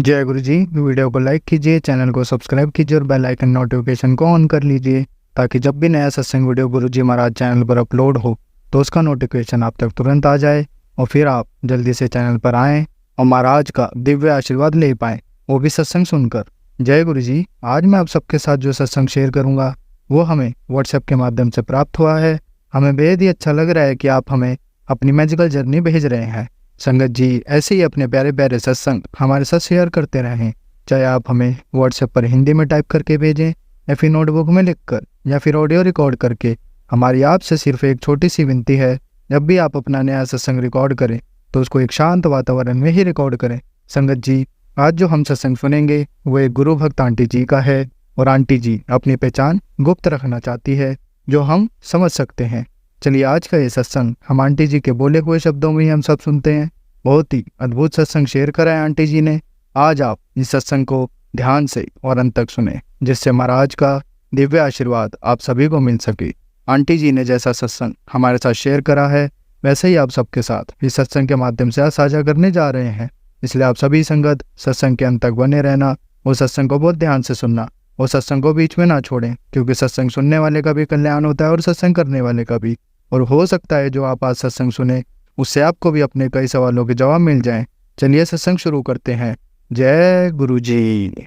जय गुरु जी। वीडियो को लाइक कीजिए, चैनल को सब्सक्राइब कीजिए और बेल आइकन नोटिफिकेशन को ऑन कर लीजिए ताकि जब भी नया सत्संग वीडियो गुरु जी महाराज चैनल पर अपलोड हो तो उसका नोटिफिकेशन आप तक तुरंत आ जाए और फिर आप जल्दी से चैनल पर आएँ और महाराज का दिव्य आशीर्वाद ले पाएँ, वो भी सत्संग सुनकर। जय गुरु जी। आज मैं आप सबके साथ जो सत्संग शेयर करूँगा वो हमें व्हाट्सएप के माध्यम से प्राप्त हुआ है। हमें बेहद ही अच्छा लग रहा है कि आप हमें अपनी मैजिकल जर्नी भेज रहे हैं। संगत जी ऐसे ही अपने प्यारे प्यारे सत्संग हमारे साथ शेयर करते रहें, चाहे आप हमें व्हाट्सएप पर हिंदी में टाइप करके भेजें या फिर नोटबुक में लिखकर या फिर ऑडियो रिकॉर्ड करके। हमारी आपसे सिर्फ एक छोटी सी विनती है, जब भी आप अपना नया सत्संग रिकॉर्ड करें तो उसको एक शांत वातावरण में ही रिकॉर्ड करें। संगत जी आज जो हम सत्संग सुनेंगे वो एक गुरु भक्त आंटी जी का है और आंटी जी अपनी पहचान गुप्त रखना चाहती है जो हम समझ सकते हैं। चलिए आज का ये सत्संग हम आंटी जी के बोले हुए शब्दों में ही हम सब सुनते हैं। बहुत ही अद्भुत सत्संग शेयर करा है आंटी जी ने। आज आप इस सत्संग को ध्यान से और अंत तक सुने जिससे महाराज का दिव्य आशीर्वाद आप सभी को मिल सके। आंटी जी ने जैसा सत्संग हमारे साथ शेयर करा है वैसे ही आप सबके साथ इस सत्संग के माध्यम से साझा करने जा रहे हैं। इसलिए आप सभी संगत सत्संग के अंत तक बने रहना और सत्संग को बहुत ध्यान से सुनना और सत्संग को बीच में ना छोड़ें, क्योंकि सत्संग सुनने वाले का भी कल्याण होता है और सत्संग करने वाले का भी। और हो सकता है जो आप आज सत्संग सुने उससे आपको भी अपने कई सवालों के जवाब मिल जाएं। चलिए सत्संग शुरू करते हैं। जय गुरु जी।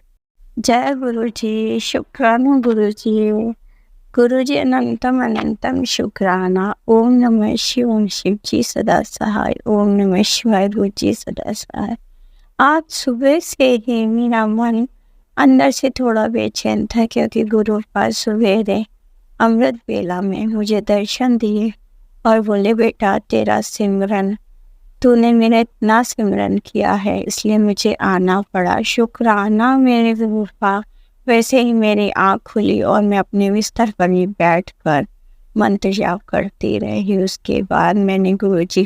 जय गुरु जी। शुक्राना गुरु जी। गुरु जी अनंतम अनंतम शुक्राना। ओम नमः शिवाय। शिव जी सदा सहाय। ओम नमः शिवाय। गुरु जी सदा सहाय। आज सुबह से ही मेरा मन अंदर से थोड़ा बेचैन था, क्योंकि गुरु पास सवेरे अमृत बेला में मुझे दर्शन दिए और बोले बेटा तेरा सिमरन, तूने मेरा इतना सिमरन किया है इसलिए मुझे आना पड़ा। शुक्राना मेरे गुरु का। वैसे ही मेरी आँख खुली और मैं अपने बिस्तर पर ही बैठकर मंत्र जाप करती रही। उसके बाद मैंने गुरु जी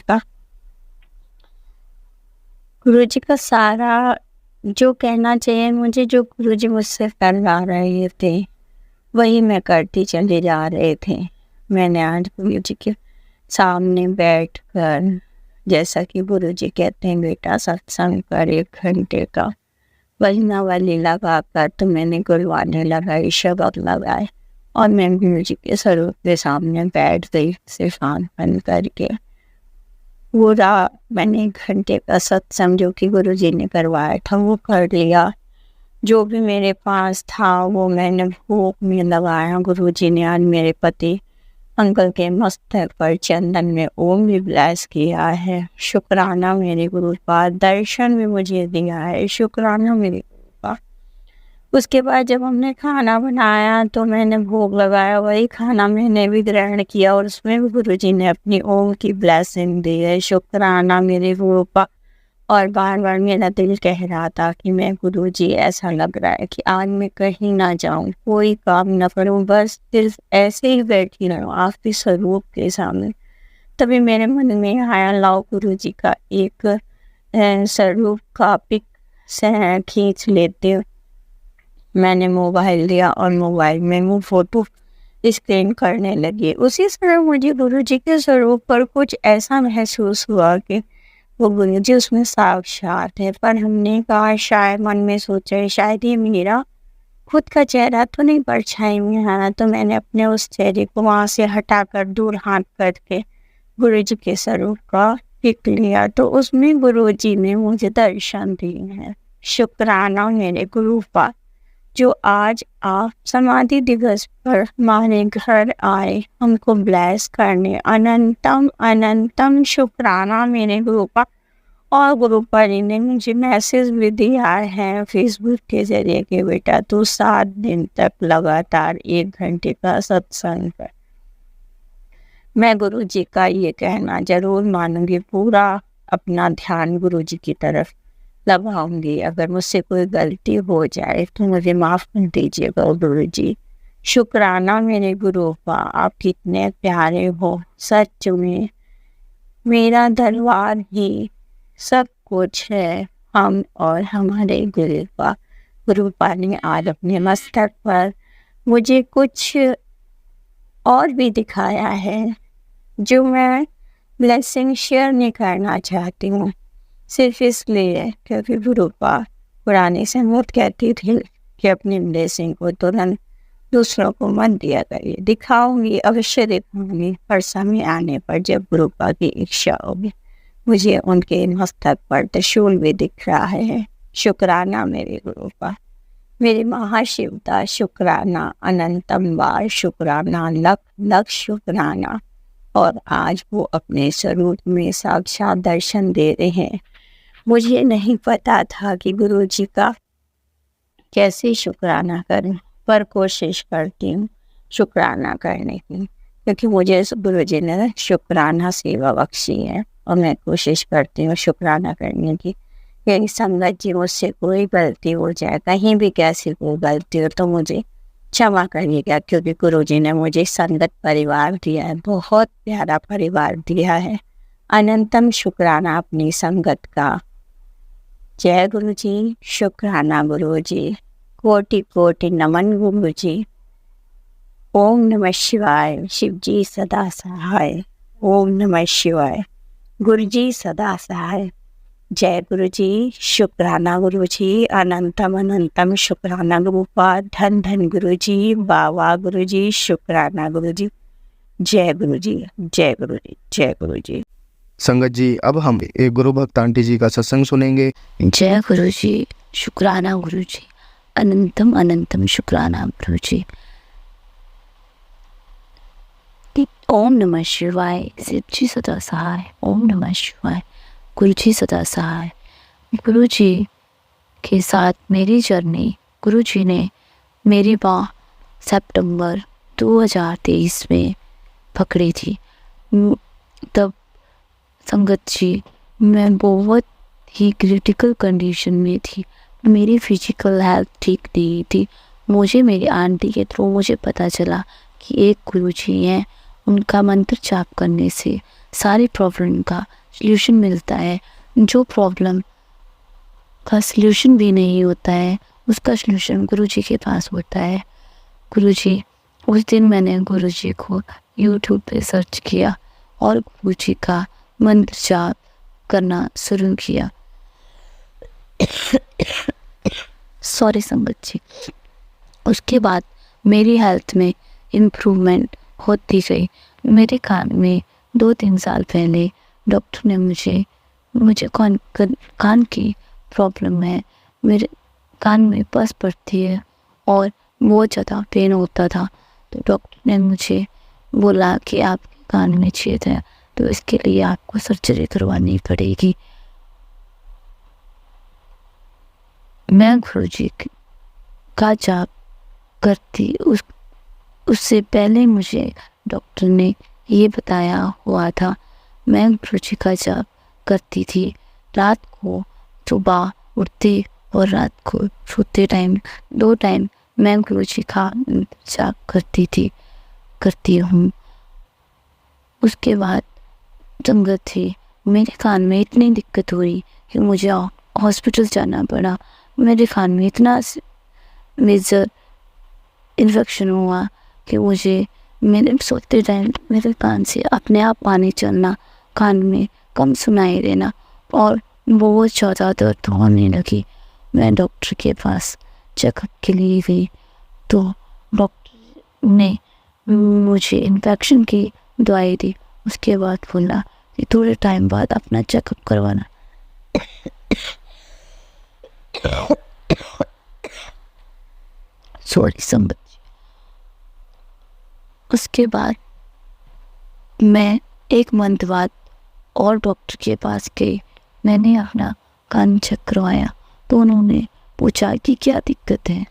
का सारा जो कहना चाहिए मुझे, जो गुरु जी मुझसे करवा रहे थे वही मैं करती चली जा रहे थे। मैंने आज गुरु जी के सामने बैठकर, जैसा कि गुरु जी कहते हैं बेटा सत्संग कर 1 घंटे का, वजना वाली लगा कर तो मैंने गुरुवाने लगाई, शब्द लगाए और मैं गुरु जी के स्वरूप के सामने बैठ गई सिर्फ आँख बंद करके। पूरा मैंने 1 घंटे का सत्संग जो कि गुरु जी ने करवाया था वो कर लिया। जो भी मेरे पास था वो मैंने भोग में लगाया। गुरु जी ने आज मेरे पति अंकल के मस्तक पर चंदन में ओम भी ब्लेस किया है। शुक्राना मेरे गुरु का। दर्शन भी मुझे दिया है। शुक्राना मेरे गुरु का। उसके बाद जब हमने खाना बनाया तो मैंने भोग लगाया, वही खाना मैंने भी ग्रहण किया और उसमें भी गुरु जी ने अपनी ओम की ब्लेसिंग दी है। शुक्राना मेरे गुरु का। और बार बार मेरा दिल कह रहा था कि मैं गुरु जी ऐसा लग रहा है कि आज मैं कहीं ना जाऊं, कोई काम ना करूं, बस सिर्फ ऐसे ही बैठी रहूं आपके स्वरूप के सामने। तभी मेरे मन में आया लाओ गुरु जी का एक स्वरूप का पिक से खींच लेते। मैंने मोबाइल लिया और मोबाइल में वो फोटो स्क्रीन करने लगी। उसी समय मुझे गुरु जी के स्वरूप पर कुछ ऐसा महसूस हुआ कि वो गुरु जी उसमें साक्षात है। पर हमने कहा शायद, मन में सोचा शायद ये मेरा खुद का चेहरा तो नहीं परछाई में आना, तो मैंने अपने उस चेहरे को वहाँ से हटाकर दूर हाथ करके गुरु जी के स्वरूप का पिक लिया तो उसमें गुरु जी ने मुझे दर्शन दिए हैं। शुक्राना मेरे गुरु का, जो आज आप समाधि दिवस पर हमारे घर आए हमको ब्लेस करने। अनंतम अनंतम शुक्राना मेरे गुरु का। और गुरु परी ने मुझे मैसेज भी दिया है फेसबुक के जरिए कि बेटा तू 7 दिन तक लगातार 1 घंटे का सत्संग कर। मैं गुरु जी का ये कहना जरूर मानूंगी, पूरा अपना ध्यान गुरु जी की तरफ लगाऊंगी। अगर मुझसे कोई गलती हो जाए तो मुझे माफ़ कर दीजिएगा गुरु जी। शुक्राना मेरे गुरु का। आप कितने प्यारे हो। सच में मेरा दरबार ही सब कुछ है। हम और हमारे गुरु का। गुरु पानी आज अपने मस्तक पर मुझे कुछ और भी दिखाया है जो मैं ब्लेसिंग शेयर नहीं करना चाहती हूँ, सिर्फ इसलिए क्योंकि गुरु का पुरानी संगत कहती थी कि अपनी ब्लेसिंग को तुरंत दूसरों को मत दिया करिए। दिखाऊंगी, अवश्य दिखाऊंगी, पर समय आने पर जब गुरुपा की इच्छा होगी। मुझे उनके मस्तक पर त्रिशूल भी दिख रहा है। शुक्राना मेरे गुरुपा, मेरे महाशिवता, शुक्राना, अनंतम बार शुक्राना, लख लख शुक्राना। और आज वो अपने स्वरूप में साक्षात दर्शन दे रहे हैं। मुझे नहीं पता था कि गुरुजी का कैसे शुक्राना करूं, पर कोशिश करती हूँ शुक्राना करने की, क्योंकि मुझे गुरुजी ने शुक्राना सेवा बख्शी है और मैं कोशिश करती हूँ शुक्राना करने की। यदि संगत जी मुझसे कोई गलती हो जाए, कहीं भी कैसी कोई गलती हो, तो मुझे क्षमा करिएगा, क्योंकि गुरुजी ने मुझे संगत परिवार दिया है, बहुत प्यारा परिवार दिया है। अनंतम शुक्राना अपनी संगत का। जय गुरुजी, शुक्राना गुरुजी, कोटि कोटि नमन गुरुजी। ओम नमः शिवाय, शिवजी सदा सहाय। ओम नमः शिवाय, गुरुजी सदा सहाय। जय गुरुजी, शुक्राना गुरुजी, अनंतम अनंतम शुक्राना गुरुपा। धन धन गुरुजी, बाबा गुरुजी, शुक्राना गुरुजी। जय गुरुजी, जय गुरुजी, जय गुरुजी। संगत जी, अब हम एक गुरु भक्त आंटी जी का सत्संग सुनेंगे। जय गुरुजी, शुक्राना गुरुजी, अनंतम अनंतम शुक्राना गुरुजी। ओम नमः शिवाय, शिवजी सदा सहाय। ओम नमः शिवाय, गुरुजी सदा सहाय। गुरुजी के साथ मेरी जर्नी, गुरुजी ने मेरी बाँह सितंबर 2023 में पकड़ी थी। तब संगत जी, मैं बहुत ही क्रिटिकल कंडीशन में थी। मेरी फिजिकल हेल्थ ठीक नहीं थी। मुझे मेरी आंटी के थ्रू मुझे पता चला कि एक गुरुजी हैं, उनका मंत्र जाप करने से सारी प्रॉब्लम का सल्यूशन मिलता है। जो प्रॉब्लम का सल्यूशन भी नहीं होता है, उसका सल्यूशन गुरुजी के पास होता है। गुरुजी, उस दिन मैंने गुरुजी को यूट्यूब पे सर्च किया और गुरुजी का मंत्र जाप करना शुरू किया। सॉरी संगत जी। उसके बाद मेरी हेल्थ में इम्प्रूवमेंट होती गई। मेरे कान में 2-3 साल पहले डॉक्टर ने मुझे कान की प्रॉब्लम है, मेरे कान में पस पड़ती है और बहुत ज़्यादा पेन होता था। तो डॉक्टर ने मुझे बोला कि आपके कान में छेद है, तो इसके लिए आपको सर्जरी करवानी पड़ेगी। मैं गुरुजी का जाप करती, उससे पहले मुझे डॉक्टर ने ये बताया हुआ था। मैं गुरुजी का जाप करती थी। रात को सुबह उठते और रात को सोते टाइम 2 टाइम मैं गुरुजी का जाप करती हूँ। उसके बाद संगत थी, मेरे कान में इतनी दिक्कत हुई कि मुझे हॉस्पिटल जाना पड़ा। मेरे कान में इतना मेजर इन्फेक्शन हुआ कि मेरे सोते टाइम मेरे कान से अपने आप पानी चलना, कान में कम सुनाई देना और बहुत ज़्यादा दर्द होने लगी। मैं डॉक्टर के पास चेकअप के लिए गई, तो डॉक्टर ने मुझे इन्फेक्शन की दवाई दी। उसके बाद बोला कि थोड़े टाइम बाद अपना चेकअप करवाना। सॉरी संगत। उसके बाद मैं 1 मंथ बाद और डॉक्टर के पास गई। मैंने अपना कान चेक करवाया, तो उन्होंने पूछा कि क्या दिक्कत है।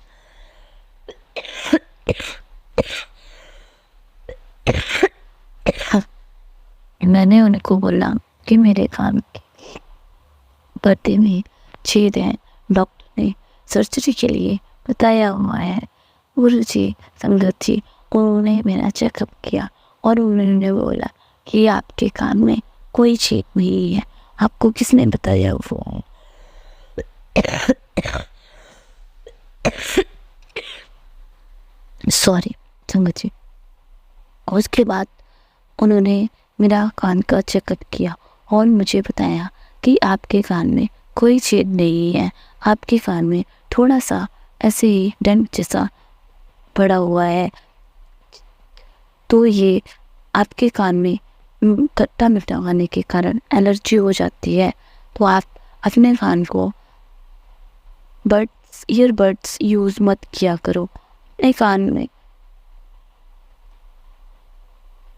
मैंने उनको बोला कि मेरे कान के पर्दे में छेद है, डॉक्टर ने सर्जरी के लिए बताया हुआ है। गुरुजी, संगत जी, उन्होंने मेरा चेकअप किया और उन्होंने बोला कि आपके कान में कोई छेद नहीं है। आपको किसने बताया वो? सॉरी संगत जी। उसके बाद उन्होंने मेरा कान का चेकअप किया और मुझे बताया कि आपके कान में कोई छेद नहीं है, आपके कान में थोड़ा सा ऐसे ही डेंट जैसा पड़ा हुआ है, तो ये आपके कान में खट्टा मीठा खाने के कारण एलर्जी हो जाती है। तो आप अपने कान को ईयरबड्स यूज़ मत किया करो। अपने कान में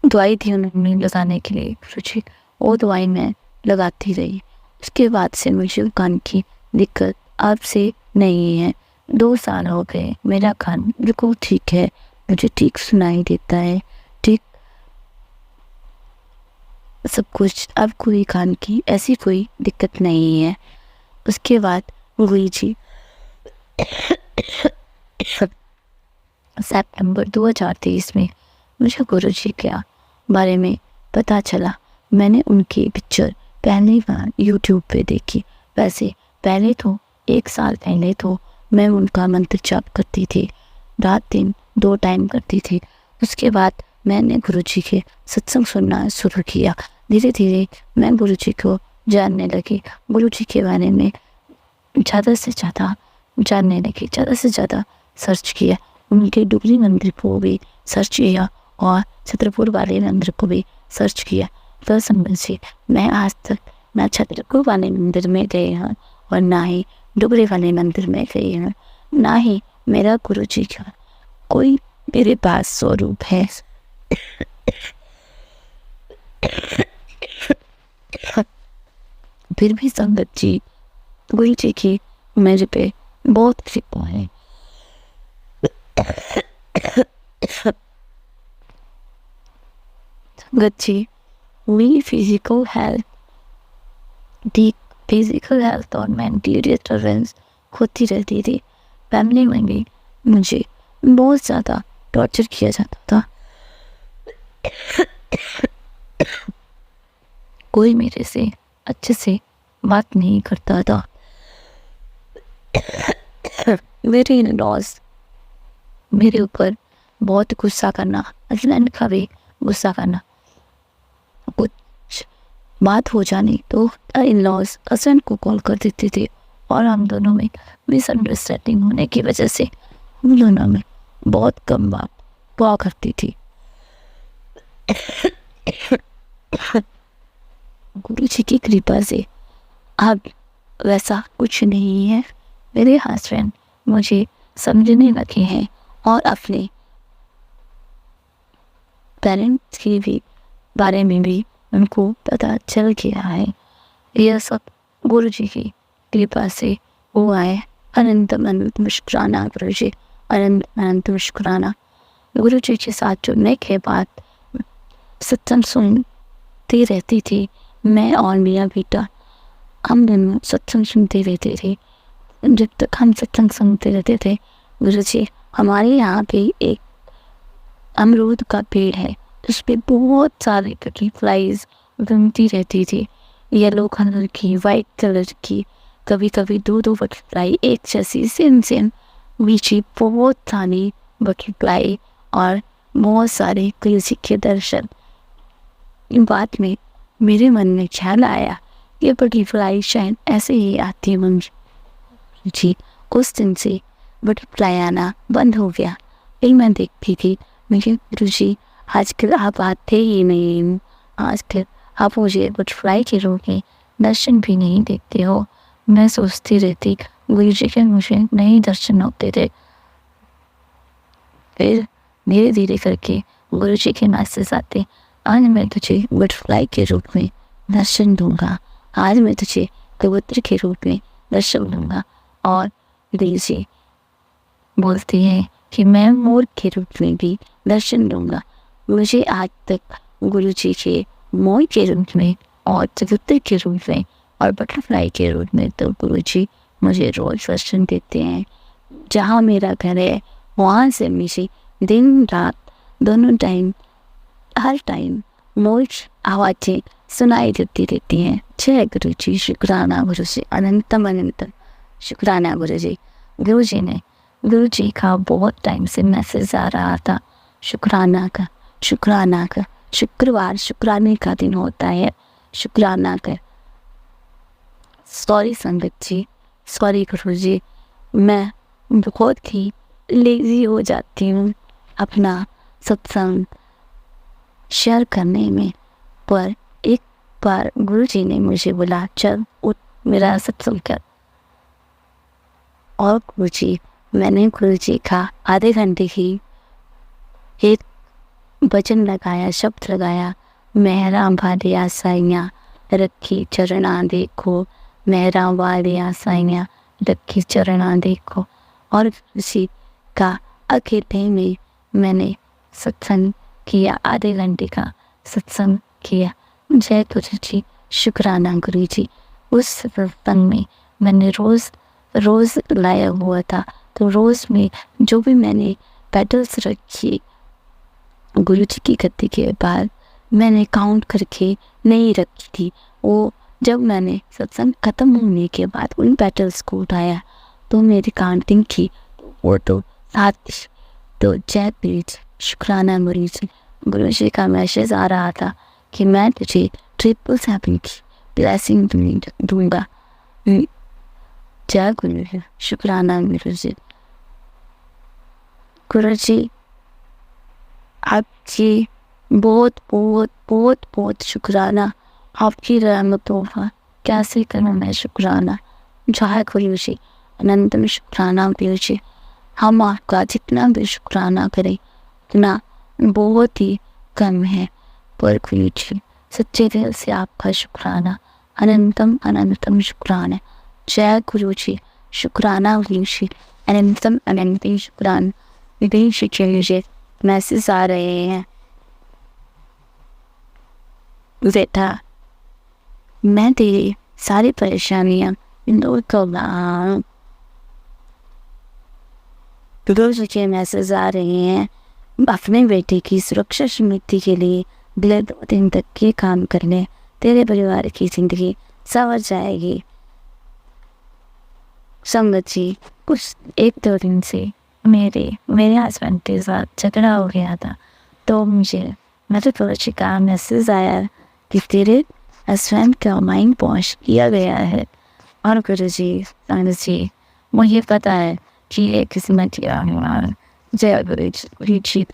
दवाई थी उन्होंने लगाने के लिए रुचि, वो दवाई मैं लगाती रही। उसके बाद से मुझे कान की दिक्कत अब से नहीं है। 2 साल हो गए, मेरा कान बिल्कुल ठीक है, मुझे ठीक सुनाई देता है, ठीक सब कुछ। अब कोई कान की ऐसी कोई दिक्कत नहीं है। उसके बाद हुई जी सितंबर 2023 में मुझे गुरुजी के बारे में पता चला। मैंने उनकी पिक्चर पहली बार यूट्यूब पे देखी। वैसे पहले तो 1 साल पहले तो मैं उनका मंत्र जाप करती थी, रात दिन 2 टाइम करती थी। उसके बाद मैंने गुरुजी के सत्संग सुनना शुरू किया। धीरे धीरे मैं गुरुजी को जानने लगी, गुरुजी के बारे में ज़्यादा से ज़्यादा जानने लगी, ज़्यादा से ज़्यादा सर्च किया। उनके डुगरी मंदिर को भी सर्च किया और छतरपुर वाले मंदिर को भी सर्च किया। तो समझिए, मैं आज तक ना छतरपुर वाले मंदिर में गई हूँ और ना ही डुगरी वाले मंदिर में गई हूँ, ना ही मेरा गुरुजी का कोई मेरे पास स्वरूप है। फिर भी संगत जी, गुरुजी की मेरे पे बहुत कृपा है। संगत जी, मेरी फिजिकल हेल्थ और मेंटली डिस्टर्बेंस होती रहती थी। फैमिली में भी मुझे बहुत ज़्यादा टॉर्चर किया जाता था। कोई मेरे से अच्छे से बात नहीं करता था। मेरे इन-लॉज मेरे ऊपर बहुत गुस्सा करना, हस्बैंड का भी गुस्सा करना। कुछ बात हो जानी तो इन-लॉज हस्बैंड को कॉल कर देते थे और हम दोनों में मिसअंडरस्टैंडिंग होने की वजह से हम दोनों में बहुत कम बात हुआ करती थी। गुरुजी की कृपा से अब वैसा कुछ नहीं है। मेरे हस्बैंड मुझे समझने लगे हैं और अपने पेरेंट्स के भी बारे में भी उनको पता चल गया है। यह सब गुरुजी की कृपा से हुआ है। अनंत अनंत मुस्कुराना गुरुजी, अनंत अनंत मुस्कुराना। गुरुजी के साथ जुड़ने के बाद सत्संग सुनती रहती थी। मैं और मेरा बेटा, हम दोनों सत्संग सुनते रहते थे। जब तक हम सत्संग सुनते रहते थे, गुरुजी, हमारे यहाँ पे एक अमरूद का पेड़ है, उस पर बहुत सारे बटरफ्लाइज घूमती रहती थी। येलो कलर की, वाइट कलर की, कभी कभी 2-2 बटरफ्लाई एक जैसी सेम नीचे बहुत सारी बटरफ्लाई और बहुत सारे गुरुजी के दर्शन। बाद में मेरे मन में ख्याल आया, ये बटरफ्लाई शायद ऐसे ही आती होंगी। जी, उस दिन से बटरफ्लाई आना बंद हो गया। फिर मैं देखती थी, मेरे गुरुजी आजकल आप आते ही नहीं, आजकल आप मुझे बटरफ्लाई के रूप में दर्शन भी नहीं देते हो। मैं सोचती रहती, गुरुजी के मुझे नहीं दर्शन होते थे। फिर धीरे धीरे करके गुरुजी के मैसेज आते, आज मैं तुझे बटरफ्लाई के रूप में दर्शन दूंगा, आज मैं तुझे कबूतर के रूप में दर्शन दूंगा। और गुरुजी बोलते हैं कि मैं मोर के रूप में भी दर्शन दूंगा। मुझे आज तक गुरुजी के मोर के रूप में और कबूतर के रूप में और बटरफ्लाई के रूप में तो गुरुजी मुझे रोज़ दर्शन देते हैं। जहाँ मेरा घर है वहाँ से मुझे दिन रात दोनों टाइम, हर टाइम मोर आवाज़ें सुनाई देती रहती हैं। जय गुरुजी, शुक्राना गुरुजी, अनंतम अनंतम शुक्राना गुरुजी। गुरुजी का बहुत टाइम से मैसेज आ रहा था, शुक्राना का। शुक्रवार शुक्राने का दिन होता है, शुक्राना कर। सॉरी संगत जी, सॉरी गुरुजी, मैं बहुत ही लेज़ी हो जाती हूँ अपना सत्संग शेयर करने में। पर एक बार गुरुजी ने मुझे बोला, चल उठ मेरा सत्संग कर। और गुरुजी, मैंने गुरुजी का आधे घंटे ही एक वचन लगाया, शब्द लगाया, मेहरा वालिया साइयाँ रखी चरणा देखो, मेहरा वालिया साइयाँ रखी चरणा देखो। और गुरुजी का अकेले में मैंने सत्संग किया, आधे घंटे का सत्संग किया। जय गुरु जी, शुक्राना गुरु जी। उस सत्संग में मैंने रोज़ लाया हुआ था, तो रोज़ में जो भी मैंने पेटल्स रखी गुरु जी की गद्दी के बाद मैंने काउंट करके नहीं रखी थी। वो जब मैंने सत्संग ख़त्म होने के बाद उन पेटल्स को उठाया तो मेरी काउंटिंग की वो तो 7 थी। तो जय गुरु जी, शुक्राना गुरु जी। गुरु जी का मैसेज आ रहा था कि मैं तुझे 777 की ब्लेसिंग दूंगा। जय गुरु जी, शुक्राना गुरु जी। गुरु जी आपकी बहुत बहुत बहुत बहुत शुक्राना, आपकी रहमतों का कैसे करूँ मैं शुक्राना। जय गुरु जी, अनंतम शुक्राना गुरु जी। हम आपका जितना भी शुक्राना करें उतना बहुत ही कम है। पर गुरु जी, सच्चे दिल से आपका शुक्राना, अनंतम अनंतम शुक्राना। जय गुरु जी, शुक्राना गुरु जी, अनंतम अनंतम शुक्राना। विदेश मुझे मैसेज आ रहे हैं, बेटा मैं तेरी सारी परेशानियाँ दूर कर रहा हूँ। गुरु के मैसेज आ रहे हैं, अपने बेटे की सुरक्षा समिति के लिए अगले 2 दिन तक के काम कर ले, तेरे परिवार की जिंदगी संवर जाएगी। संगत जी, कुछ 1-2 दिन से मेरे हस्बैंड के साथ झगड़ा हो गया था, तो मुझे मेरे गुरु जी का मैसेज आया कि तेरे हस्बैंड का माइंड वॉश किया गया है। और गुरु जी, संगत जी, मुझे पता है कि ये किस्मत किया हुआ है। जय गुरु जी, गुरु जी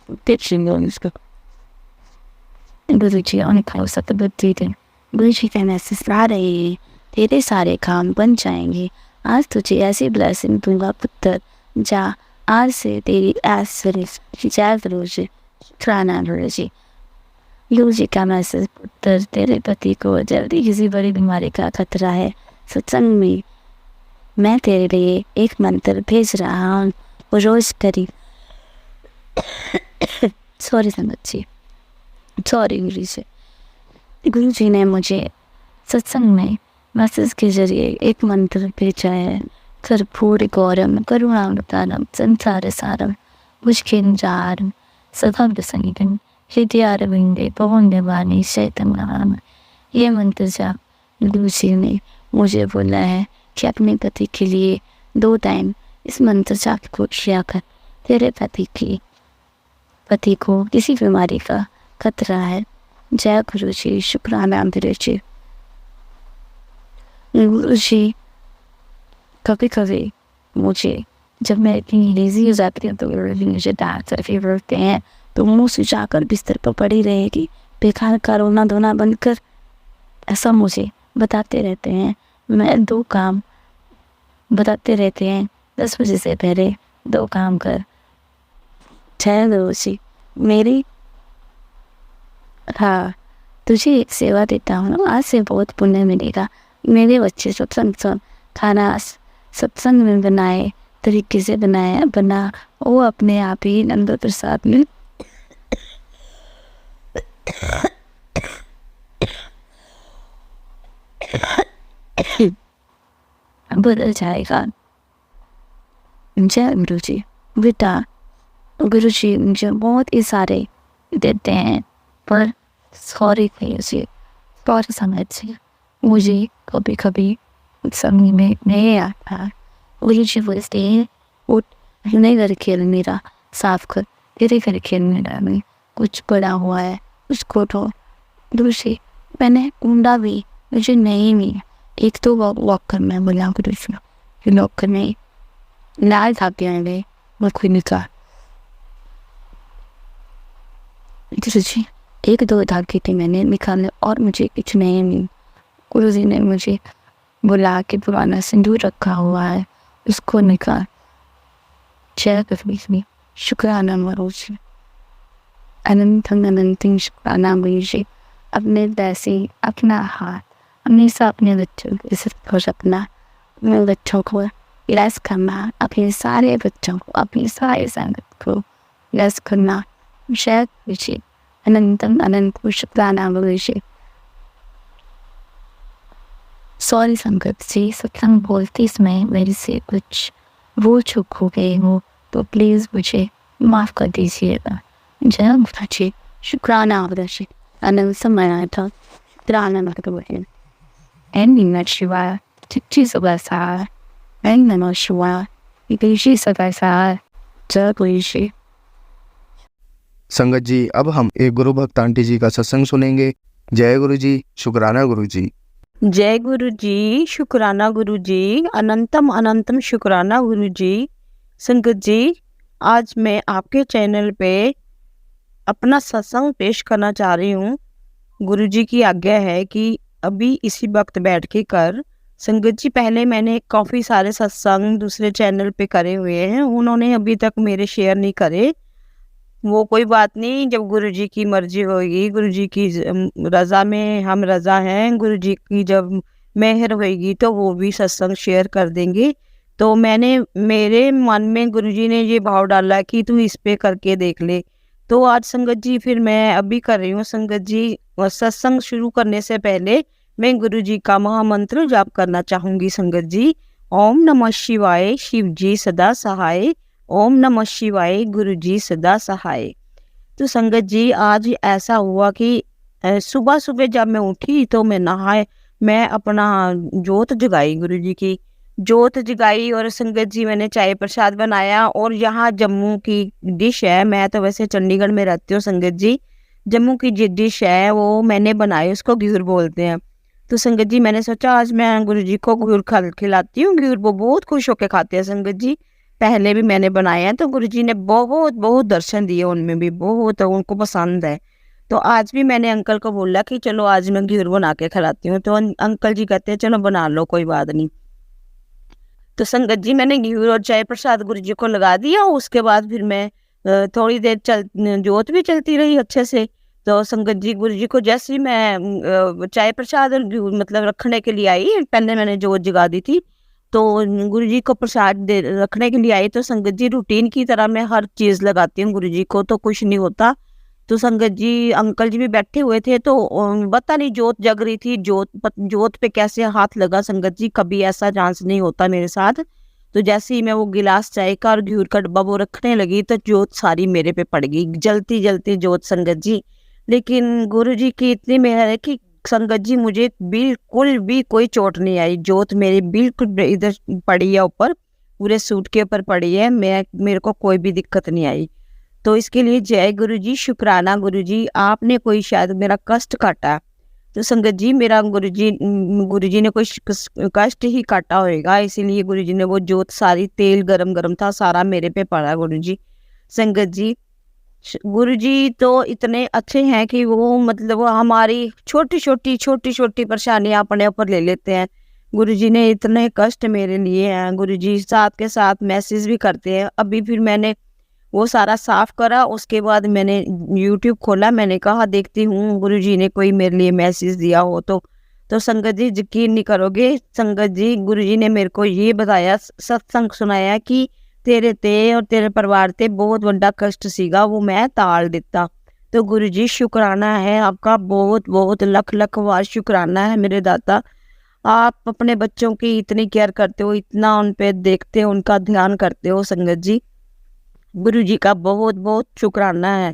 गुरु जी उनका सतबुद्धि दे। गुरु जी का मैसेज आ रहे हैं, तेरे सारे काम बन जाएंगे। आज तुझे ऐसी ब्लेसिंग दूंगा पुत्र, जा आज से तेरी ऐश्वर्य। जय गुरु जी, शुक्राना गुरु जी। गुरु जी का मैसेज, पुत्र तेरे पति को जल्दी किसी बड़ी बीमारी का खतरा है। सत्संग में मैं तेरे लिए एक मंत्र भेज रहा हूँ, वो रोज करी। सॉरी संगत जी, सॉरी गुरु जी। गुरु जी ने मुझे सत्संग में मैसेज के जरिए एक मंत्र भेजा है। कर्पूर गौरम करुणावतारम संसार सारम मुष्किंजारम सदा प्रसंगम हृदयारविंदे पवनवाणी शैतम। ये मंत्र जाप गुरु जी ने मुझे बोला है कि अपने पति के लिए 2 टाइम इस मंत्र जाप को किया कर। तेरे पति को किसी बीमारी का खतरा है। जय गुरु जी, शुक्राना गुरु जी। गुरु जी कभी कभी मुझे, जब मैं इतनी लेजी हो जाती हूँ तो गुरु जी मुझे डांट करके बोलते हैं, तो मुँह सुझाकर बिस्तर पर पड़ी रहेगी, बेकार का रोना धोना बंद कर, ऐसा मुझे बताते रहते हैं। मैं 2 काम बताते रहते हैं, 10 बजे से पहले 2 काम कर। जय गुरु जी। मेरी हाँ, तुझे एक सेवा देता हूँ, आज से बहुत पुण्य मिलेगा। मेरे बच्चे सत्संग खाना सत्संग में बनाए तरीके से बना वो अपने आप ही नंद प्रसाद में बदल जाएगा। जय गुरु जी। बेटा गुरु जी मुझे बहुत ही सारे देते हैं, पर सॉरी गुरु जी, सॉरी समझ जी, मुझे कभी कभी समझ में नहीं आता। गुरु जी बोलते हैं, उठ नहीं घर खेल मेरा साफ कर, तेरे घर खेल मेरा में कुछ पड़ा हुआ है उसको तो। गुरु जी मैंने ढूंढा भी, मुझे नहीं मिला, एक तो वॉक करना बोला गुरु जी ने, फिर वॉक करने लाल धागे आए मैं कोई निकाल गुरु जी, एक दो धागे थे मैंने निकाले और मुझे कुछ नहीं मिला। गुरु जी ने मुझे बुला के पुराना सिंदूर रखा हुआ है उसको निकाल। जय गुरु, शुक्राना गुरु जी, अनंतम अनंतम शुक्राना गुरु जी। अपने वैसे अपना हाथ हमेशा अपने बच्चों के सिर पर रखना, अपने बच्चों को ब्लेस करना, अपने सारे बच्चों को, अपनी सारी संगत को ब्लेस करना। जय गुरु जी, अनंतम अनंतम शुक्राना गुरु जी। सॉरी संगत जी, सत्संग बोलते समय मेरे से कुछ भूल चूक हो गई हो तो प्लीज़ मुझे माफ़ कर दीजिएगा। जय गुरु जी, शुक्राना गुरु जी, अनंतम अनंतम शुक्राना गुरु जी। एन नमः शिवाय, चिट्ठी सुबह एन नमः शिवाय, विदेशी सदा जय गुरु जी। संगत जी, अब हम एक गुरु भक्त आंटी जी का सत्संग सुनेंगे। जय गुरु जी, शुक्राना गुरु जी। जय गुरु जी, शुक्राना गुरु जी, अनंतम अनंतम शुक्राना गुरु जी। संगत जी, आज मैं आपके चैनल पे अपना सत्संग पेश करना चाह रही हूँ। गुरु जी की आज्ञा है कि अभी इसी वक्त बैठ के कर। संगत जी, पहले मैंने काफ़ी सारे सत्संग दूसरे चैनल पे करे हुए हैं, उन्होंने अभी तक मेरे शेयर नहीं करे। वो कोई बात नहीं, जब गुरु जी की मर्जी होगी, गुरु जी की रज़ा में हम रज़ा हैं, गुरु जी की जब मेहर होगी तो वो भी सत्संग शेयर कर देंगे। तो मेरे मन में गुरु जी ने ये भाव डाला कि तू इस पे करके देख ले। तो आज संगत जी फिर मैं अभी कर रही हूँ। संगत जी, सत्संग शुरू करने से पहले मैं गुरु जी का महामंत्र जाप करना चाहूँगी। संगत जी, ओम नमः शिवाय, शिव जी सदा सहाय। ओम नमः शिवाय, गुरु जी सदा सहाय। तो संगत जी, आज ऐसा हुआ कि सुबह सुबह जब मैं उठी तो मैं अपना जोत जगाई, गुरु जी की जोत जगाई। और संगत जी, मैंने चाय प्रसाद बनाया। और यहाँ जम्मू की डिश है, मैं तो वैसे चंडीगढ़ में रहती हूँ संगत जी, जम्मू की जो डिश है वो मैंने बनाई, उसको घ्यूर बोलते हैं। तो संगत जी, मैंने सोचा आज मैं गुरु जी को घ्यूर खिलाती हूँ। घ्यूर वो बहुत खुश होकर खाते हैं संगत जी। पहले भी मैंने बनाया है तो गुरु जी ने बहुत बहुत दर्शन दिए, उनमें भी बहुत उनको पसंद है। तो आज भी मैंने अंकल को बोला कि चलो आज मैं घ्यूर बना के खिलाती हूँ। तो अंकल जी कहते हैं चलो बना लो, कोई बात नहीं। तो संगत जी, मैंने घ्यूर और चाय प्रसाद गुरु जी को लगा दिया। उसके बाद फिर मैं थोड़ी देर जोत भी चलती रही अच्छे से। तो संगत जी, गुरु जी को जैसे ही मैं चाय प्रसाद और घ्यूर मतलब रखने के लिए आई, पहले मैंने जोत जगा दी थी, तो गुरु जी को प्रसाद रखने के लिए आई। तो संगत जी, रूटीन की तरह मैं हर चीज़ लगाती हूँ गुरु जी को, तो कुछ नहीं होता। तो संगत जी, अंकल जी भी बैठे हुए थे, तो पता नहीं जोत जग रही थी, जोत पे कैसे हाथ लगा संगत जी, कभी ऐसा चांस नहीं होता मेरे साथ। तो जैसे ही मैं वो गिलास चाय का और घ्यूर का डब्बा वो रखने लगी तो जोत सारी मेरे पे पड़ गई, जलती जलती जोत संगत जी। लेकिन गुरु जी की इतनी मेहर है कि संगत जी, मुझे बिल्कुल भी कोई चोट नहीं आई। जोत मेरी बिल्कुल इधर पड़ी है, ऊपर पूरे सूट के ऊपर पड़ी है, मेरे को कोई भी दिक्कत नहीं आई। तो इसके लिए जय गुरु जी, शुक्राना गुरु जी, आपने कोई शायद मेरा कष्ट काटा। तो संगत जी, मेरा गुरु जी ने कोई कष्ट ही काटा होएगा, इसीलिए गुरु जी ने वो जोत सारी, तेल गरम गरम था सारा मेरे पे पड़ा गुरु जी। संगत जी, गुरु जी तो इतने अच्छे हैं कि वो मतलब हमारी छोटी छोटी परेशानियां अपने ऊपर ले लेते हैं। गुरु जी ने इतने कष्ट मेरे लिए हैं। गुरु जी साथ के साथ मैसेज भी करते हैं। अभी फिर मैंने वो सारा साफ करा, उसके बाद मैंने यूट्यूब खोला, मैंने कहा देखती हूँ गुरु जी ने कोई मेरे लिए मैसेज दिया हो तो संगत जी, यकीन नहीं करोगे संगत जी, गुरु जी ने मेरे को ये बताया, सत्संग सुनाया कि तेरे ते और तेरे परिवार ते बहुत बड़ा कष्ट सीगा, वो मैं टाल दिता। तो गुरु जी, शुक्राना है आपका, बहुत बहुत लख लख बार शुक्राना है मेरे दाता। आप अपने बच्चों की इतनी केयर करते हो, इतना उन पे देखते हो, उनका ध्यान करते हो संगत जी, गुरु जी का बहुत बहुत शुक्राना है।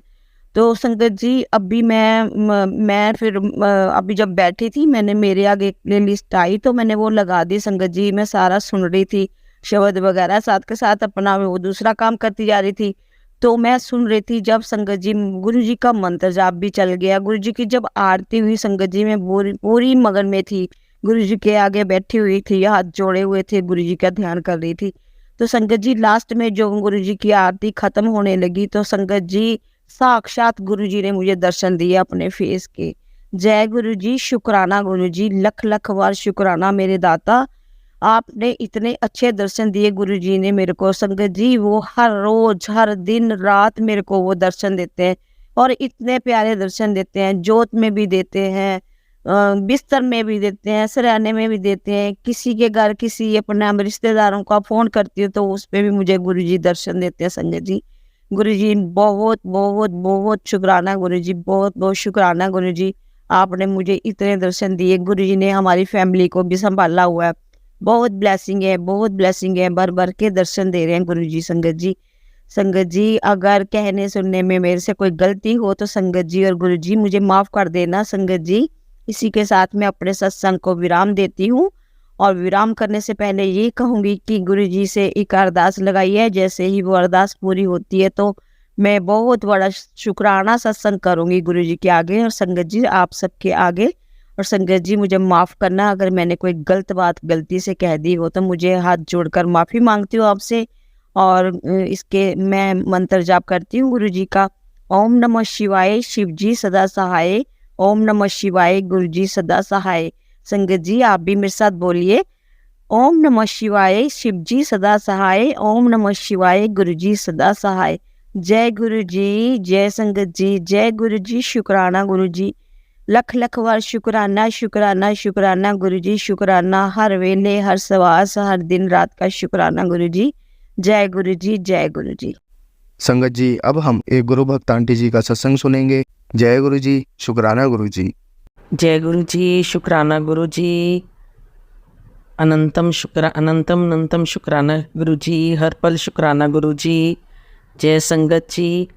तो संगत जी, अभी मैं फिर अभी जब बैठी थी, मैंने मेरे आगे प्ले लिस्ट आई तो मैंने वो लगा दी संगत जी। मैं सारा सुन रही थी, शब्द वगैरह, साथ के साथ अपना वो दूसरा काम करती जा रही थी। तो मैं सुन रही थी, जब संगत जी गुरु जी का मंत्र जाप भी चल गया, गुरु जी की जब आरती हुई संगत जी, मैं पूरी मगन में थी। गुरुजी के आगे बैठी हुई थी, हाथ जोड़े हुए थे, गुरुजी का ध्यान कर रही थी। तो संगत जी लास्ट में जो गुरुजी की आरती खत्म होने लगी तो संगत जी साक्षात गुरुजी ने मुझे दर्शन दिए अपने फेस के। जय गुरुजी, शुक्राना गुरुजी, लख लख बार शुक्राना मेरे दाता, आपने इतने अच्छे दर्शन दिए गुरुजी ने मेरे को। संगत जी वो हर रोज हर दिन रात मेरे को वो दर्शन देते हैं और इतने प्यारे दर्शन देते हैं, जोत में भी देते हैं, बिस्तर में भी देते हैं, सराहने में भी देते हैं। किसी के घर किसी अपने रिश्तेदारों का फ़ोन करती हूँ तो उस पे भी मुझे गुरुजी दर्शन देते हैं। संगत जी गुरुजी बहुत बहुत बहुत शुक्राना गुरुजी, बहुत बहुत शुक्राना गुरुजी, आपने मुझे इतने दर्शन दिए। गुरुजी ने हमारी फैमिली को भी संभाला हुआ है, बहुत ब्लेसिंग है, बहुत ब्लेसिंग है, भर भर के दर्शन दे रहे हैं गुरुजी। संगत जी, संगत जी अगर कहने सुनने में मेरे से कोई गलती हो तो संगत जी और गुरुजी मुझे माफ़ कर देना। संगत जी इसी के साथ मैं अपने सत्संग को विराम देती हूँ और विराम करने से पहले ये कहूँगी कि गुरुजी से एक अरदास लगाई है, जैसे ही वो अरदास पूरी होती है तो मैं बहुत बड़ा शुक्राना सत्संग करूँगी गुरुजी के आगे और संगत जी आप सबके आगे। और संगत जी मुझे माफ़ करना अगर मैंने कोई गलत बात गलती से कह दी हो तो मुझे हाथ जोड़कर माफ़ी मांगती हूँ आपसे। और इसके मैं मंत्र जाप करती हूँ गुरुजी का। ओम नमः शिवाय, शिव जी सदा सहाय। ओम नमः शिवाय, गुरु जी सदा सहाय। संगत जी आप भी मेरे साथ बोलिए, ओम नमः शिवाय, शिव जी सदा सहाय। ओम नमः शिवाय, गुरु जी सदा सहाय। जय गुरु जी, जय संगत जी, जय गुरु जी, शुक्राना गुरु जी, लख लख बार शुक्राना शुक्राना शुक्राना गुरु जी, शुक्राना हर वेले हर सवास हर दिन रात का शुक्राना गुरु जी। जय गुरु जी, जय गुरु जी। संगत जी अब हम एक गुरु भक्त आंटी जी का सत्संग सुनेंगे। जय गुरु जी, शुक्राना गुरु जी। जय गुरु जी, शुक्राना गुरु जी, अनंतम अनंतम शुक्राना गुरु जी, हर पल शुक्राना गुरु जी। जय संगत जी,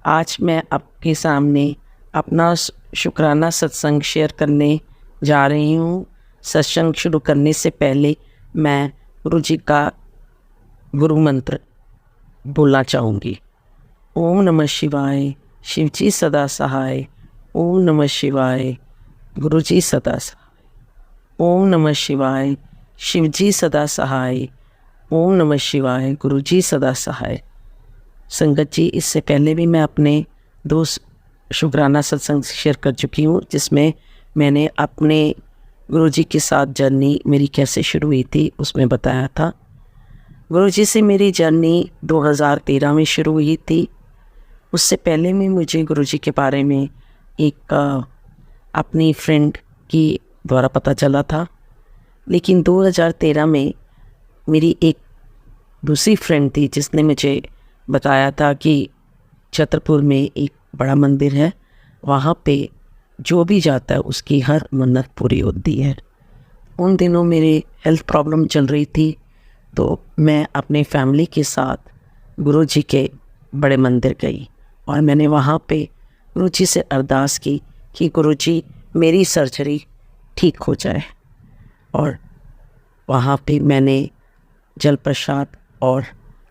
आज मैं आपके सामने अपना शुक्राना सत्संग शेयर करने जा रही हूँ। सत्संग शुरू करने से पहले मैं गुरु जी का गुरु मंत्र बोलना चाहूँगी। ओम नमः शिवाय, शिव जी सदा सहाय। ओम नमः शिवाय, गुरु जी सदा सहाय। ओम नमः शिवाय, शिव जी सदा सहाय। ओम नमः शिवाय, गुरु जी सदा सहाय। संगत जी इससे पहले भी मैं अपने 2 शुक्राना सत्संग शेयर कर चुकी हूँ, जिसमें मैंने अपने गुरु जी के साथ जर्नी मेरी कैसे शुरू हुई थी उसमें बताया था। गुरु जी से मेरी जर्नी 2013 में शुरू हुई थी। उससे पहले में मुझे गुरु जी के बारे में एक अपनी फ्रेंड की द्वारा पता चला था, लेकिन 2013 में मेरी एक दूसरी फ्रेंड थी जिसने मुझे बताया था कि छतरपुर में एक बड़ा मंदिर है, वहाँ पे जो भी जाता है उसकी हर मन्नत पूरी होती है। उन दिनों मेरे हेल्थ प्रॉब्लम चल रही थी, तो मैं अपने फैमिली के साथ गुरु जी के बड़े मंदिर गई और मैंने वहाँ पे गुरु जी से अरदास की कि गुरु जी मेरी सर्जरी ठीक हो जाए। और वहाँ पे मैंने जल प्रसाद और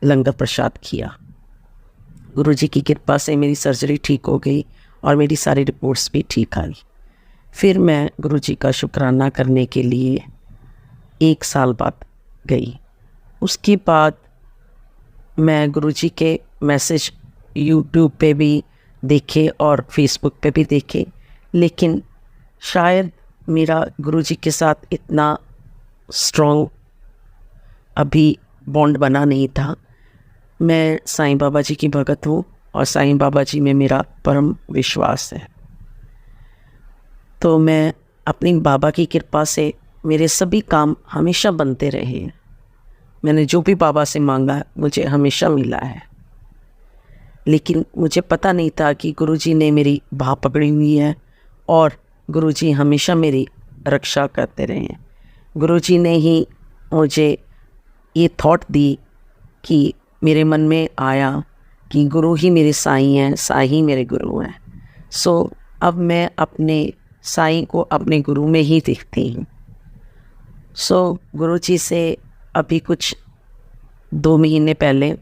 लंगर प्रसाद किया। गुरु जी की कृपा से मेरी सर्जरी ठीक हो गई और मेरी सारी रिपोर्ट्स भी ठीक आई। फिर मैं गुरु जी का शुक्राना करने के लिए 1 साल बाद गई। उसके बाद मैं गुरु जी के मैसेज यूट्यूब पे भी देखे और फेसबुक पे भी देखे, लेकिन शायद मेरा गुरु जी के साथ इतना स्ट्रॉन्ग अभी बॉन्ड बना नहीं था। मैं साईं बाबा जी की भगत हूँ और साईं बाबा जी में मेरा परम विश्वास है। तो मैं अपनी बाबा की कृपा से मेरे सभी काम हमेशा बनते रहे हैं। मैंने जो भी बाबा से मांगा मुझे हमेशा मिला है, लेकिन मुझे पता नहीं था कि गुरुजी ने मेरी बाह पकड़ी हुई है और गुरुजी हमेशा मेरी रक्षा करते रहे हैं। गुरुजी ने ही मुझे ये थॉट दी कि मेरे मन में आया कि गुरु ही मेरे साईं हैं, साईं ही मेरे गुरु हैं। सो अब मैं अपने साईं को अपने गुरु में ही देखती हूँ। सो गुरुजी से अभी कुछ 2 महीने पहले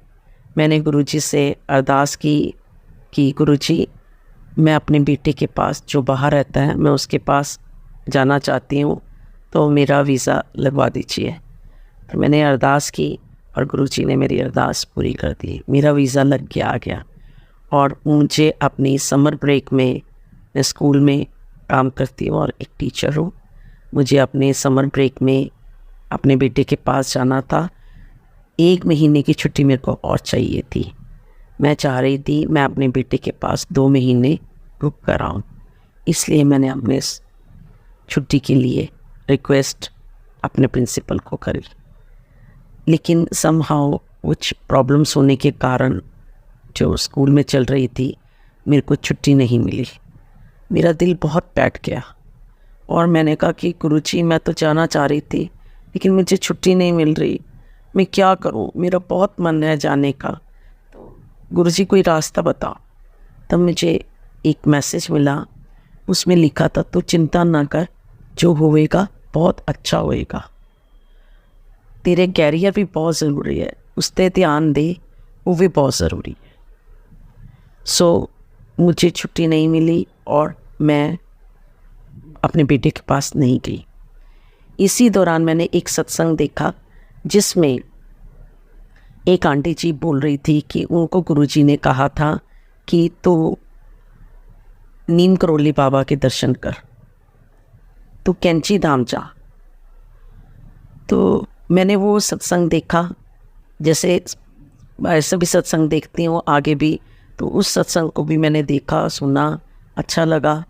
मैंने गुरुजी से अरदास की कि गुरुजी मैं अपने बेटे के पास जो बाहर रहता है मैं उसके पास जाना चाहती हूँ तो मेरा वीज़ा लगवा दीजिए। तो मैंने अरदास की और गुरुजी ने मेरी अरदास पूरी कर दी। मेरा वीज़ा लग गया, आ गया। और मुझे अपनी समर ब्रेक में, मैं स्कूल में काम करती हूँ और एक टीचर हूँ, मुझे अपने समर ब्रेक में अपने बेटे के पास जाना था। 1 महीने की छुट्टी मेरे को और चाहिए थी। मैं चाह रही थी मैं अपने बेटे के पास 2 महीने रुक कर आऊँ, इसलिए मैंने अपने छुट्टी के लिए रिक्वेस्ट अपने प्रिंसिपल को करी। लेकिन समहाउ कुछ प्रॉब्लम्स होने के कारण जो स्कूल में चल रही थी, मेरे को छुट्टी नहीं मिली। मेरा दिल बहुत बैठ गया और मैंने कहा कि गुरुजी मैं तो जाना चाह रही थी लेकिन मुझे छुट्टी नहीं मिल रही, मैं क्या करूं, मेरा बहुत मन है जाने का, तो गुरुजी कोई रास्ता बताओ। तब मुझे एक मैसेज मिला, उसमें लिखा था तू चिंता ना कर, जो होएगा बहुत अच्छा होएगा, तेरे कैरियर भी बहुत ज़रूरी है, उस पर ध्यान दे, वो भी बहुत ज़रूरी है। सो मुझे छुट्टी नहीं मिली और मैं अपने बेटे के पास नहीं गई। इसी दौरान मैंने एक सत्संग देखा जिसमें एक आंटी जी बोल रही थी कि उनको गुरुजी ने कहा था कि तो नीम करोली बाबा के दर्शन कर, तो कैंची धाम जा। तो मैंने वो सत्संग देखा, जैसे ऐसे भी सत्संग देखती हूँ आगे भी, तो उस सत्संग को भी मैंने देखा, सुना, अच्छा लगा।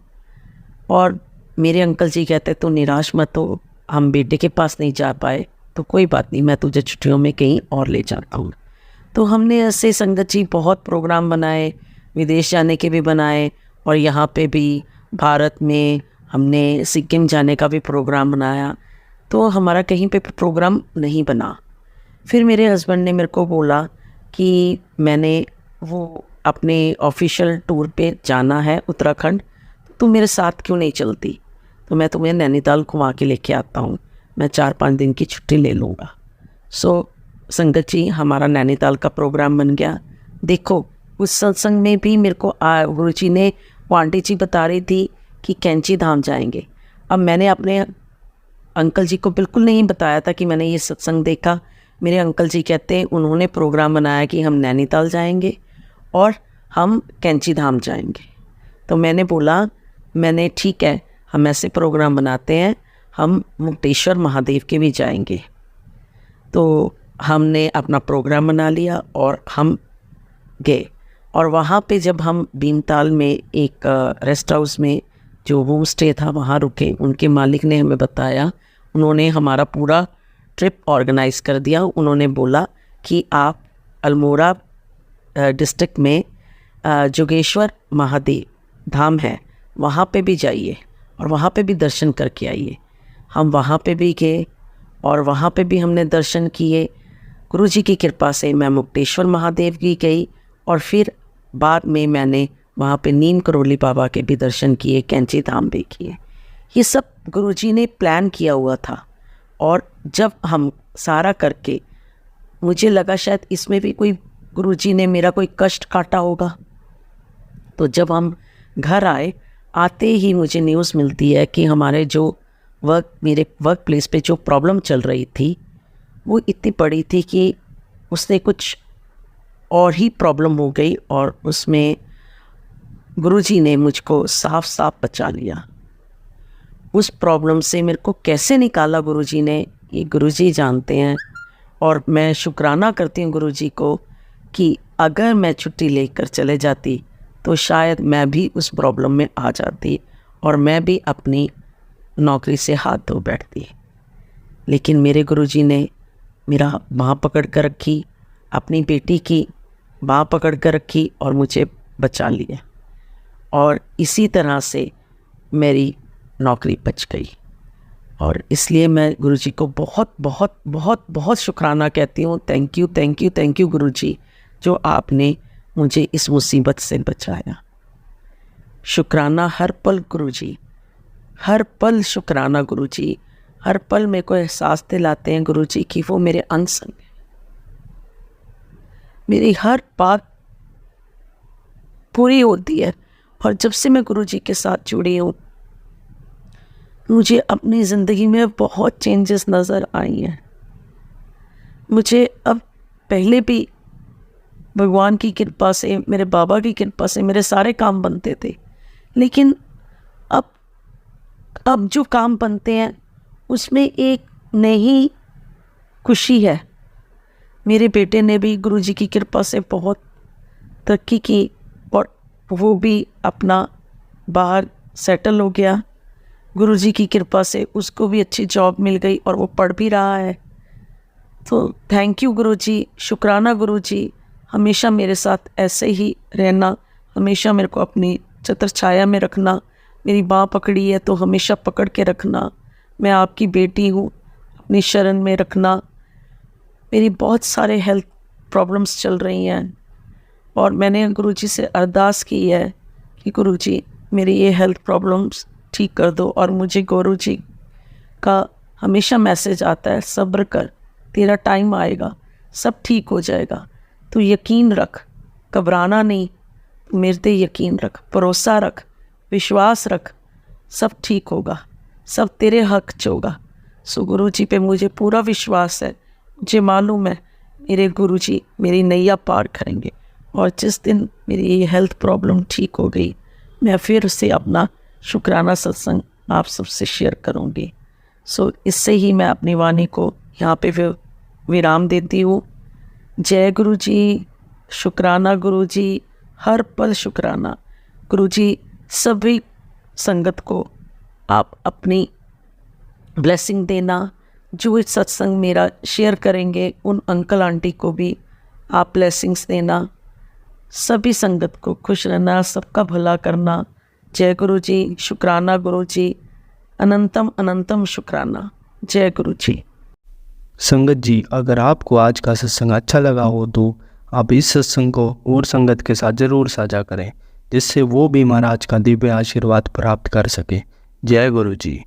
और मेरे अंकल जी कहते तो निराश मत हो, हम बेटे के पास नहीं जा पाए तो कोई बात नहीं, मैं तुझे छुट्टियों में कहीं और ले जाता हूँ। तो हमने ऐसे संगत जी बहुत प्रोग्राम बनाए, विदेश जाने के भी बनाए और यहाँ पे भी भारत में हमने सिक्किम जाने का भी प्रोग्राम बनाया। तो हमारा कहीं पे प्रोग्राम नहीं बना। फिर मेरे हस्बैंड ने मेरे को बोला कि मैंने वो अपने ऑफिशियल टूर पे जाना है उत्तराखंड, तू मेरे साथ क्यों नहीं चलती, तो मैं तुम्हें नैनीताल घुमा के लेके आता हूँ, मैं 4-5 दिन की छुट्टी ले लूँगा। सो संगत जी हमारा नैनीताल का प्रोग्राम बन गया। देखो उस सत्संग में भी मेरे को गुरुजी ने, वो आंटी जी बता रही थी कि कैंची धाम जाएंगे। अब मैंने अपने अंकल जी को बिल्कुल नहीं बताया था कि मैंने ये सत्संग देखा। मेरे अंकल जी कहते हैं उन्होंने प्रोग्राम बनाया कि हम नैनीताल जाएंगे और हम कैंची धाम जाएंगे। तो मैंने बोला, मैंने ठीक है हम ऐसे प्रोग्राम बनाते हैं, हम मुक्तेश्वर महादेव के भी जाएंगे। तो हमने अपना प्रोग्राम बना लिया और हम गए। और वहाँ पे जब हम भीमताल में एक रेस्ट हाउस में जो होम स्टे था वहाँ रुके, उनके मालिक ने हमें बताया, उन्होंने हमारा पूरा ट्रिप ऑर्गेनाइज़ कर दिया। उन्होंने बोला कि आप अल्मोड़ा डिस्ट्रिक्ट में जोगेश्वर महादेव धाम है, वहाँ पे भी जाइए और वहाँ पे भी दर्शन करके आइए। हम वहाँ पे भी गए और वहाँ पे भी हमने दर्शन किए। गुरुजी की कृपा से मैं मुक्तेश्वर महादेव की गई और फिर बाद में मैंने वहाँ पे नीम करोली बाबा के भी दर्शन किए, कैंची धाम भी किए। ये सब गुरुजी ने प्लान किया हुआ था। और जब हम सारा करके, मुझे लगा शायद इसमें भी कोई गुरुजी ने मेरा कोई कष्ट काटा होगा। तो जब हम घर आए, आते ही मुझे न्यूज़ मिलती है कि हमारे जो मेरे वर्क प्लेस पे जो प्रॉब्लम चल रही थी वो इतनी बड़ी थी कि उससे कुछ और ही प्रॉब्लम हो गई और उसमें गुरुजी ने मुझको साफ साफ बचा लिया। उस प्रॉब्लम से मेरे को कैसे निकाला गुरुजी ने, ये गुरुजी जानते हैं। और मैं शुक्राना करती हूँ गुरुजी को कि अगर मैं छुट्टी लेकर चले जाती तो शायद मैं भी उस प्रॉब्लम में आ जाती और मैं भी अपनी नौकरी से हाथ धो बैठती। लेकिन मेरे गुरुजी ने मेरा बाँह पकड़ कर रखी, अपनी बेटी की बाँह पकड़ कर रखी और मुझे बचा लिया। और इसी तरह से मेरी नौकरी बच गई। और इसलिए मैं गुरुजी को बहुत बहुत बहुत बहुत शुक्राना कहती हूँ। Thank you, thank you, thank you Guruji, जो आपने मुझे इस मुसीबत से बचाया। शुक्राना हर पल गुरुजी, हर पल शुक्राना गुरुजी। हर पल मेरे को एहसास दिलाते हैं गुरुजी कि वो मेरे अंग संग हैं। मेरी हर बात पूरी होती है। और जब से मैं गुरुजी के साथ जुड़ी हूँ मुझे अपनी ज़िंदगी में बहुत चेंजेस नज़र आई हैं। मुझे अब पहले भी भगवान की कृपा से, मेरे बाबा की कृपा से मेरे सारे काम बनते थे, लेकिन अब जो काम बनते हैं उसमें एक नई खुशी है। मेरे बेटे ने भी गुरुजी की कृपा से बहुत तरक्की की और वो भी अपना बाहर सेटल हो गया। गुरुजी की कृपा से उसको भी अच्छी जॉब मिल गई और वो पढ़ भी रहा है। तो थैंक यू गुरुजी, शुक्राना गुरुजी, हमेशा मेरे साथ ऐसे ही रहना, हमेशा मेरे को अपनी छत्र छाया में रखना। मेरी बाँ पकड़ी है तो हमेशा पकड़ के रखना। मैं आपकी बेटी हूँ, अपनी शरण में रखना। मेरी बहुत सारे हेल्थ प्रॉब्लम्स चल रही हैं और मैंने गुरुजी से अरदास की है कि गुरुजी मेरी ये हेल्थ प्रॉब्लम्स ठीक कर दो। और मुझे गुरुजी का हमेशा मैसेज आता है, सब्र कर, तेरा टाइम आएगा, सब ठीक हो जाएगा, तू यकीन रख, घबराना नहीं, मेरे पे यकीन रख, भरोसा रख, विश्वास रख, सब ठीक होगा, सब तेरे हक च होगा। सो गुरुजी पे मुझे पूरा विश्वास है। मुझे मालूम है मेरे गुरुजी मेरी नैया पार करेंगे। और जिस दिन मेरी ये हेल्थ प्रॉब्लम ठीक हो गई, मैं फिर से अपना शुक्राना सत्संग आप सबसे शेयर करूँगी। सो इससे ही मैं अपनी वाणी को यहाँ पे विराम देती हूँ। जय गुरुजी, शुक्राना गुरुजी, हर पल शुक्राना गुरुजी। सभी संगत को आप अपनी ब्लेसिंग देना। जो इस सत्संग मेरा शेयर करेंगे उन अंकल आंटी को भी आप ब्लेसिंग्स देना। सभी संगत को खुश रहना, सबका भला करना। जय गुरुजी, शुक्राना गुरुजी, अनंतम अनंतम शुक्राना। जय गुरुजी। संगत जी, अगर आपको आज का सत्संग अच्छा लगा हो तो आप इस सत्संग को और संगत के साथ ज़रूर साझा करें, जिससे वो भी महाराज का दिव्य आशीर्वाद प्राप्त कर सके। जय गुरु जी।